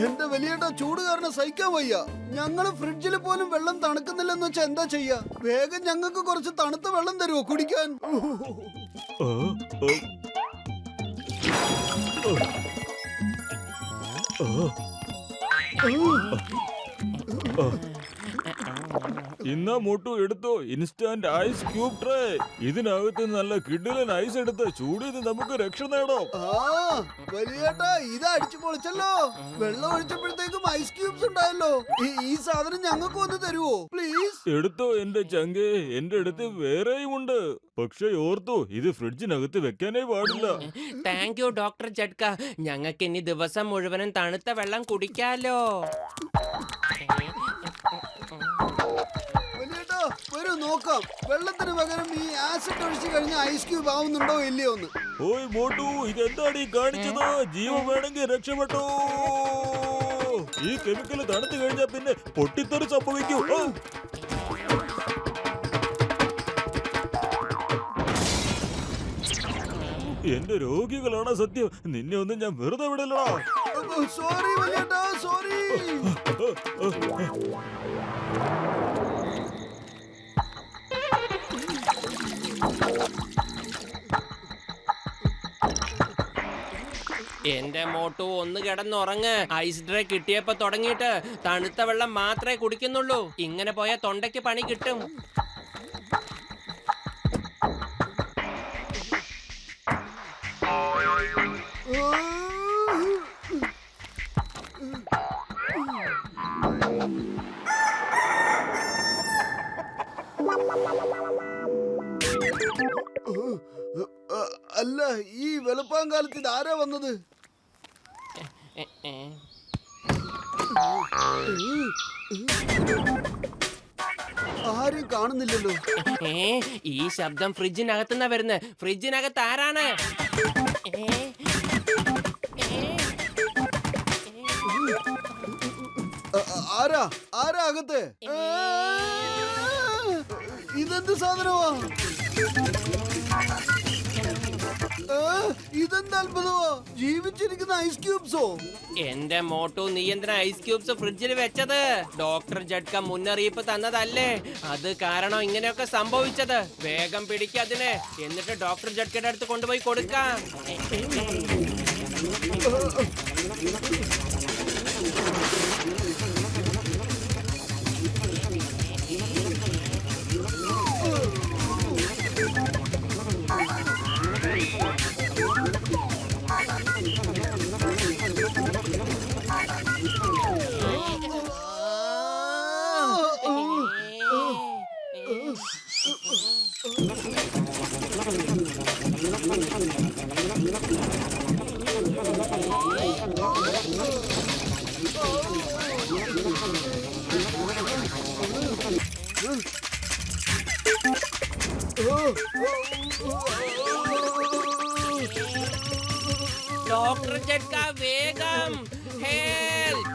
എന്റെ വലിയേട്ടാ ചൂട് കാരണം സഹിക്കാൻ വയ്യ. ഞങ്ങള് ഫ്രിഡ്ജിൽ പോലും വെള്ളം തണുക്കുന്നില്ലെന്ന് വെച്ചാ എന്താ ചെയ്യാ? വേഗം ഞങ്ങൾക്ക് കുറച്ച് തണുത്ത വെള്ളം തരുമോ കുടിക്കാൻ? ഇന്നാ മോട്ടു എടുത്തോ ഇൻസ്റ്റന്റ് ഐസ് ക്യൂബ് ട്രേ. ഇതിനകത്ത് നല്ല കിടിലൻ ഐസ് എടുത്ത് ചൂടിന്ന് നമുക്ക് രക്ഷ നേടാം. വലിയേട്ടാ ഇത് അടിച്ചു പൊളിച്ചല്ലോ. വെള്ളം ഒഴിച്ചപ്പോഴത്തേക്കും ഐസ് ക്യൂബ്സ് ഉണ്ടായല്ലോ. ഈ സാധനം ഞങ്ങൾക്ക് ഒന്ന് തരുവോ പ്ലീസ്? എടുത്തോ എന്റെ ചങ്കേ, എന്റെ അടുത്ത് വേറെയും ഉണ്ട്. പക്ഷെ ഓർത്തോ, ഇത് ഫ്രിഡ്ജിനകത്ത് വെക്കാനേ പാടില്ല. താങ്ക് യു ഡോക്ടർ ജഡ്ക. ഞങ്ങൾക്ക് ഇനി ദിവസം മുഴുവനും തണുത്ത വെള്ളം കുടിക്കാലോ. വരൂ നോക്കാം, വെള്ളത്തിന് പകരം ഈ ആസിഡ് ഒഴിച്ചു കഴിഞ്ഞ ഐസ് ക്യൂബ് ആവുന്നുണ്ടോ ഇല്ലയോ എന്ന്. ഓയ് മോട്ടു, ഇതെന്താണ് ഈ കാണിച്ചത്? ജീവൻ വേണമെങ്കിൽ രക്ഷപ്പെട്ടോ. ഈ കെമിക്കൽ തണുത്തു കഴിഞ്ഞാൽ പിന്നെ പൊട്ടിത്തെറി സംഭവിക്കൂ. എന്റെ രോഗികളാണ് സത്യം. നിന്നെ ഒന്നും ഞാൻ വെറുതെ വിടലടാ. Sorry വലിയേട്ടാ, sorry. എന്റെ മോട്ടു ഒന്ന് കിടന്നുറങ്ങ്. ഐസ് ഡ്രേ കിട്ടിയപ്പോ തുടങ്ങിയിട്ട് തണുത്ത വെള്ളം മാത്രമേ കുടിക്കുന്നുള്ളൂ. ഇങ്ങനെ പോയാൽ തൊണ്ടയ്ക്ക് പണി കിട്ടും. അല്ല, ഈ വെളുപ്പാങ്കാലത്ത് ഇത് ആരാ വന്നത്? ആരും കാണുന്നില്ലല്ലോ. ഈ ശബ്ദം ഫ്രിഡ്ജിനകത്തുനിന്നാ വരുന്നത്. ഫ്രിഡ്ജിനകത്ത് ആരാണ്? ആരാ ആരാ അകത്ത്? ഇതെന്ത് സാധനമാ? ഇതെന്താ അത്ഭുതമാ? ജീവിച്ചിരിക്കുന്ന ഐസ് ക്യൂബ്സോ? എന്റെ മോട്ടു, നീ എന്തിനാ ഐസ് ക്യൂബ്സ് ഫ്രിഡ്ജിൽ വെച്ചത്? ഡോക്ടർ ജഡ്ക മുന്നറിയിപ്പ് തന്നതല്ലേ? അത് കാരണം ഇങ്ങനെയൊക്കെ സംഭവിച്ചത്. വേഗം പിടിക്കതിനെ, എന്നിട്ട് ഡോക്ടർ ജഡ്കയുടെ അടുത്ത് കൊണ്ടുപോയി കൊടുക്കാം. ഡോക്ടർ ജഡ്ക വേഗം ഹെൽപ്പ്!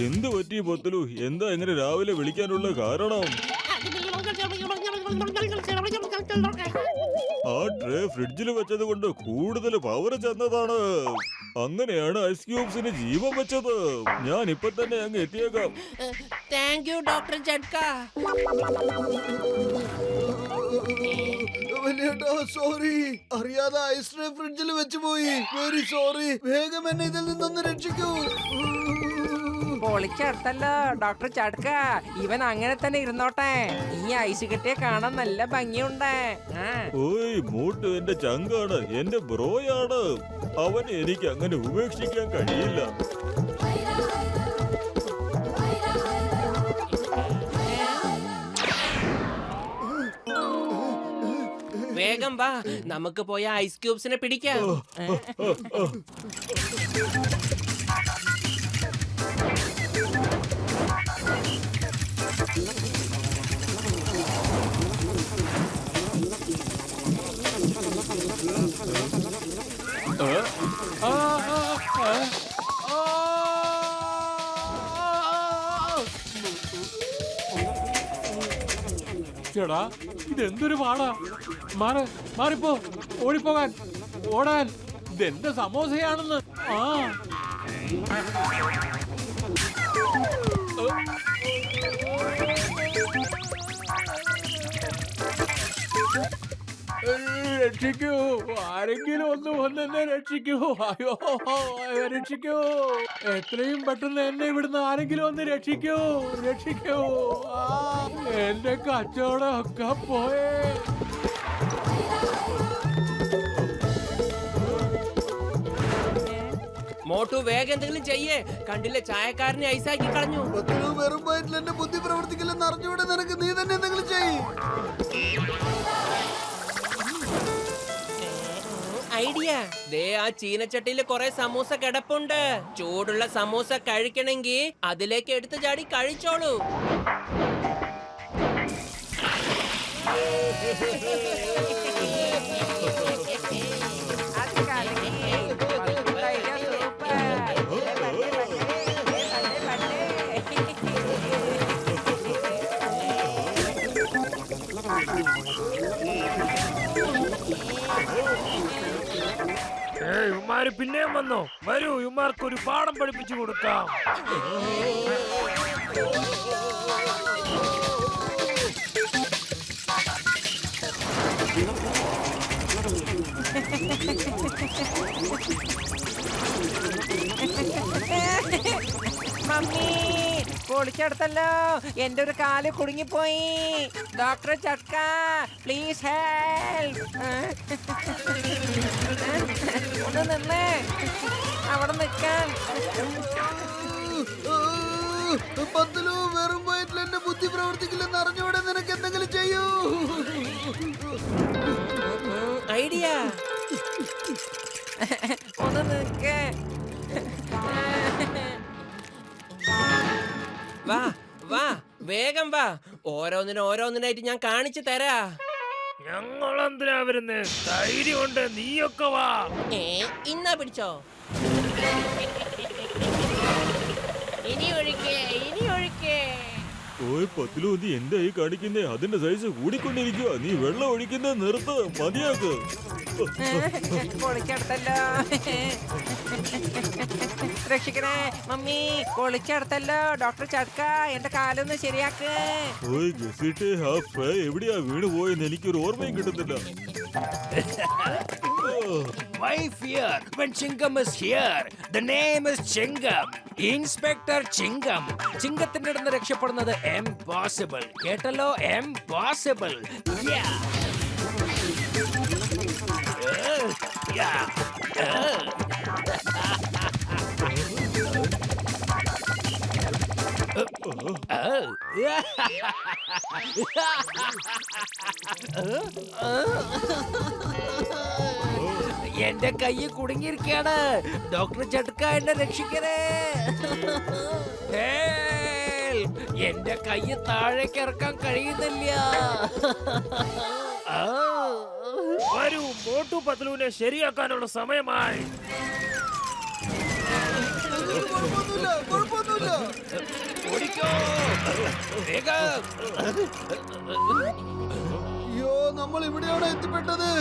എന്ത് പറ്റി പൊത്തലു? എന്താ ഇങ്ങനെ രാവിലെ വിളിക്കാനുള്ള കാരണം? ആ ട്രേ ഫ്രിഡ്ജിൽ വെച്ചത് കൊണ്ട് കൂടുതൽ പവർ ചെന്നതാണ്. അങ്ങനെയാണ് ഐസ് ക്യൂബ്സിന് ജീവൻ വെച്ചത്. ഞാൻ ഇപ്പൊ തന്നെ അങ്ങ് എത്തിയേക്കാം. താങ്ക് യു ഡോക്ടർ ജഡ്ക. സോറി, അറിയാതെ ഐസ് ട്രേ ഫ്രിഡ്ജിൽ വെച്ച് പോയി. Very sorry. വേഗം എന്നെ ഇതിൽ നിന്നൊന്ന് രക്ഷിക്കൂ. പൊളിച്ചെടുത്തല്ലോ ഡോക്ടർ ചടുക്ക. ഇവൻ അങ്ങനെ തന്നെ ഇരുന്നോട്ടെ. ഈ ഐസ് കെട്ടിയെ കാണാൻ നല്ല ഭംഗിയുണ്ട്. ഓയ് മോട്ട് എന്റെ ചങ്കാണ്, എന്റെ ബ്രോയാണ്. അവനെ എനിക്ക് അങ്ങനെ ഉപേക്ഷിക്കാൻ കഴിയില്ല. വേഗം വാ, നമുക്ക് പോയ ഐസ് ക്യൂബ്സിനെ പിടിക്കാം. ചേടാ, ഇതെന്തൊരു പാടാ. മാറിപ്പോ, ഓടിപ്പോകാൻ, ഓടാൻ. ഇതെന്ത് സമോസയാണെന്ന്. രക്ഷിക്കൂ, ആരെങ്കിലും ഒന്ന് വന്നെന്നെ രക്ഷിക്കൂ. അയ്യോ, രക്ഷിക്കൂ, എത്രയും പെട്ടെന്ന് എന്നെ ഇവിടുന്ന് ആരെങ്കിലും ഒന്ന് രക്ഷിക്കൂ, രക്ഷിക്കൂ. ആ, എന്റെ കച്ചവടം ഒക്കെ പോയേ. മോട്ടു വേഗം എന്തെങ്കിലും ചെയ്യേ. കണ്ടില്ലേ, ചായക്കാരനെ ഐസാക്കി കളഞ്ഞു. പത്തിലു വെറും വയറ്റിൽ എന്റെ ബുദ്ധി പ്രവർത്തിക്കില്ലെന്ന് അറിഞ്ഞൂടെ നിനക്ക്? നീ തന്നെ എന്തെങ്കിലും ചെയ്യ്. ഐഡിയ. ദേ ആ ചീനച്ചട്ടിയിൽ കുറെ സമൂസ കിടപ്പുണ്ട്. ചൂടുള്ള സമൂസ കഴിക്കണമെങ്കിൽ അതിലേക്ക് എടുത്തു ചാടി കഴിച്ചോളൂ. അത് കലക്കി. പത്ത് ഐഡിയ സൂപ്പർ. പണ്ടേ, പണ്ടേ. ഇവന്മാര് പിന്നെയും വന്നോ? വരൂ, ഇവന്മാർക്ക് ഒരു പാഠം പഠിപ്പിച്ചു കൊടുക്കാം. മമ്മി, പൊളിച്ചെടുത്തല്ലോ. എന്റെ ഒരു കാല് കുടുങ്ങിപ്പോയി. ഡോക്ടർ ചട്ക, പ്ലീസ് ഹെൽപ്പ്. ഒന്ന് നിന്ന് അവിടെ നിൽക്കാൻ. പത്തിലു വെറും വയറ്റിൽ എന്റെ ബുദ്ധി പ്രവർത്തിക്കില്ലെന്ന് അറിഞ്ഞൂടെ നിനക്ക്? എന്തെങ്കിലും ചെയ്യൂ. ഐഡിയ. ഒന്ന് നിൽക്ക്. വാ വാ, വേഗം വാ. ഓരോന്നിനായിട്ട് ഞാൻ കാണിച്ചു തരാ. ഞങ്ങളെന്തിനാ വരുന്നേ? ധൈര്യമുണ്ട്, നീയൊക്കെ വാ. ഇന്നാ പിടിച്ചോ. ഇനി ഒഴിക്കേ, ഇനി ഒഴിക്കേ. ഓയ് പത്തിലു, നീ എന്തായി കാണിക്കുന്നേ? അതിന്റെ സൈസ് കൂടിക്കൊണ്ടിരിക്കുക. നീ വെള്ളം ഒഴിക്കുന്നത് നിർത്ത്, മതിയാക്ക്. പൊളിച്ചെടുത്തല്ലോ. രക്ഷിക്കണേ മമ്മി, പൊളിച്ചെടുത്തല്ലോ. ഡോക്ടർ ചട്ക, എന്റെ കാലൊന്ന് ശരിയാക്ക്. ഓയ് ഗസിട്ട്, ആ ഫ്രൈ എവിടെയാ വീണ് പോയെന്ന് എനിക്കൊരു ഓർമ്മയും കിട്ടുന്നില്ല. Why fear when Chingam is here? The name is Chingam. Inspector Chingam. ചിങ്കത്തിന്റെ അടുത്ത് രക്ഷപ്പെടുന്നത് impossible. കേട്ടല്ലോ, impossible. Yeah. Yeah. എന്റെ കൈ കുടുങ്ങിയിരിക്കാണ്. ഡോക്ടർ ചട്ക, എന്നെ രക്ഷിക്കണേ. Help! എന്റെ കൈ താഴേക്ക് ഇറക്കാൻ കഴിയുന്നില്ല. വരൂ, മോട്ടു പത്ലുവിനെ ശരിയാക്കാനുള്ള സമയമായി. കുഴപ്പമൊന്നുമില്ല, കുഴപ്പമൊന്നുമില്ല. ഓടിക്കോ, വേഗം. അയ്യോ, നമ്മൾ ഇവിടെയാണ് എത്തിപ്പെട്ടത്.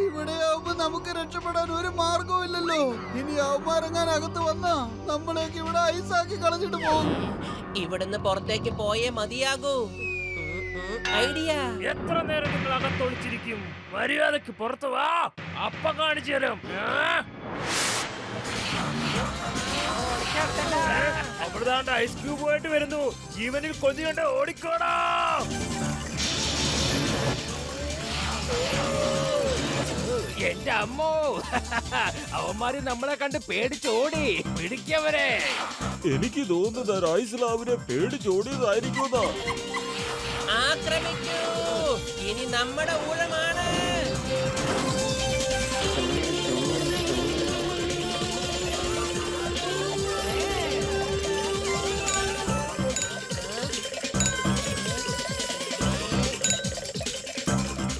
ഇവിടെയാവുമ്പോ നമുക്ക് രക്ഷപ്പെടാൻ ഒരു മാർഗവും ഇല്ലല്ലോ. ഇനി അവന്മാരെങ്ങാൻ അകത്ത് വന്നാ നമ്മളേക്ക് ഇവിടെ ഐസാക്കി കളഞ്ഞിട്ട് പോകും. ഇവിടുന്ന് പുറത്തേക്ക് പോയേ മതിയാകൂ. ഐഡിയ. എത്ര നേരം നിങ്ങൾ അകത്തൊളിച്ചിരിക്കും? മര്യാദക്ക് പുറത്തു വാ, അപ്പ കാണിച്ചു തരാം. അവിടുതാണ്ട് ഐസ് ക്യൂബ് പോയിട്ട് വരുന്നു. ജീവനിൽ കൊതി കണ്ട് ഓടിക്കോടാ. എന്റെ അമ്മോ, അവന്മാര് നമ്മളെ കണ്ട് പേടിച്ചോടി. പിടിക്കവരെ. എനിക്ക് തോന്നുന്നത് ഐസ്ലാവിനെ പേടിച്ചോടിയതായിരിക്കുമെന്നാ. ആക്രമിക്കൂ, ഇനി നമ്മുടെ ഊഴമാണ്.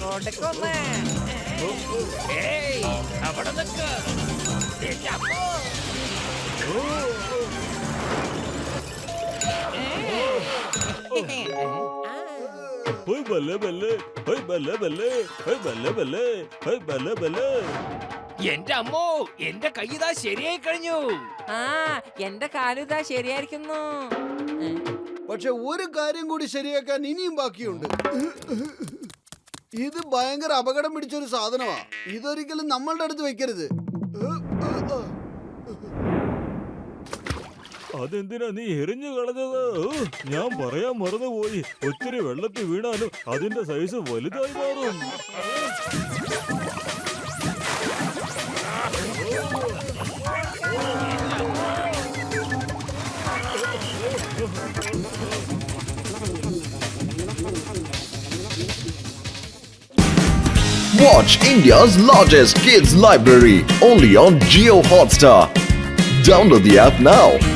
കൊടുക്കൊന്ന്. ഏയ്, അവിടെ നിൽക്ക്. എന്റെ അമ്മോ. ഹോയ് ബല്ലെ ബല്ലെ, ഹോയ് ബല്ലെ ബല്ലെ, ഹോയ് ബല്ലെ ബല്ലെ, ഹോയ് ബല്ലെ ബല്ലെ. എന്റെ അമ്മോ, എന്റെ കൈ ഇതാ ശരിയായി കഴിഞ്ഞു. ആ, എന്റെ കാലിതാ ശരിയായിരിക്കുന്നു. പക്ഷെ ഒരു കാര്യം കൂടി ശരിയാക്കാൻ ഇനിയും ബാക്കിയുണ്ട്. ഇത് ഭയങ്കര അപകടം പിടിച്ചൊരു സാധനമാ. ഇതൊരിക്കലും നമ്മളുടെ അടുത്ത് വെക്കരുത്. അതെന്തിനാ നീ എറിഞ്ഞു കളഞ്ഞത്? ഞാൻ പറയാൻ മറന്നുപോയി, ഒത്തിരി വെള്ളത്തിൽ വീണാലും അതിന്റെ സൈസ് വലുതായി മാറും. Watch India's largest kids library only on Jio Hotstar. Download the app now.